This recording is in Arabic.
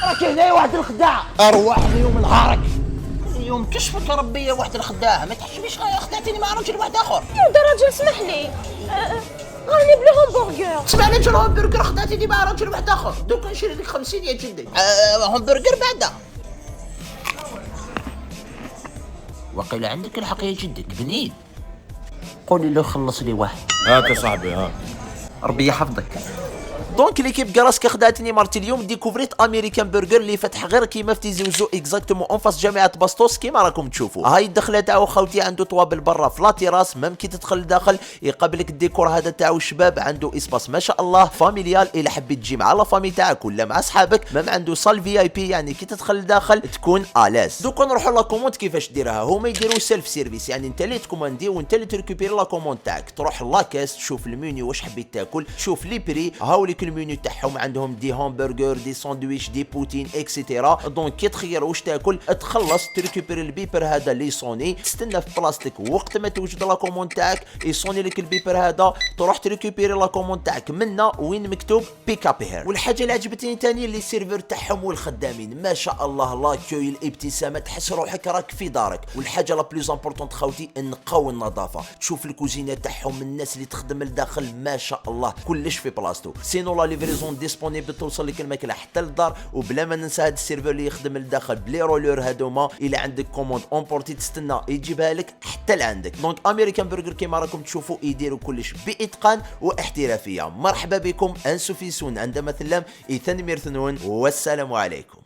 راك هنايا واحد الخداع، ارواح اليوم نهارك. اليوم كشفك ربي واحد الخداع، ما تحسبيش خدعتيني مع راجل واحد اخر. يا راجل اسمح لي، راني بلا همبرجر. اسمعني انت الهمبرجر خدعتيني مع راجل واحد اخر، دوك نشري لك 50 يا جدي. همبرجر بعدا. وقيل عندك الحق يا جدك بنين. قولي له خلص لي واحد. هات يا صاحبي هات. ربي يحفظك. دونك ليكيب كراسك خدعتني مرت اليوم ديكوفريت امريكان برجر اللي فتح غير كيما في تيزي وزو اكزاكتومون اون فاس جامعه باسطوس كيما راكم تشوفوا. هاي الدخله تاعو خوتي عنده طوابل برا في لا تيراس، ميم كي تدخل لداخل يقابلك الديكور هذا تاعو الشباب، عنده اسباس ما شاء الله فاميليال الا حبيت تجي مع لا فامي تاعك ولا مع صحابك، ميم عنده صال في اي بي يعني كي تدخل لداخل تكون الاس. دوك نروحوا لا كوموند كيفاش ديرها، هما يديروا سيلف سيرفيس يعني انت اللي تكوماندي وانت اللي تريكوبيري لا كوموند تاعك، تروح لاكاس تشوف المنيو واش حبيت تاكل، تشوف لي بري هاوليك المنيو تاعهم عندهم دي همبرجر دي ساندويتش دي بوتين اكسيتيرا. دونك كي تخير واش تاكل تخلص تريكوبيري البيبر هذا اللي يصوني، تستنى في بلاصتك وقت ما توجد لا كوموند تاعك يصوني لك البيبر هذا، تروح تريكوبيري لا كوموند تاعك منا وين مكتوب بيك اب هير. والحاجه اللي عجبتني ثاني اللي السيرفر تاعهم والخدامين ما شاء الله لاكوي الابتسامه تحس روحك راك في دارك. والحاجه لا بلوز امبورطونت خوتي النقاو النظافه، تشوف الكوزينه تاعهم الناس اللي تخدم لداخل ما شاء الله كلش في بلاصتو. سينو لا ليفريزون ديسپونيبل توصل لك الماكله حتى للدار. وبلا ما ننسى هذا السيرفر اللي يخدم لداخل بلي رولور هذوما، الى عندك كوموند اونبورتي تستنى يجيبها لك حتى لعندك. دونك امريكان برجر كيما راكم تشوفوا يديروا كلش باتقان واحترافيه. مرحبا بكم انسو فيسون عندما ثلم ايثن ميرثنون والسلام عليكم.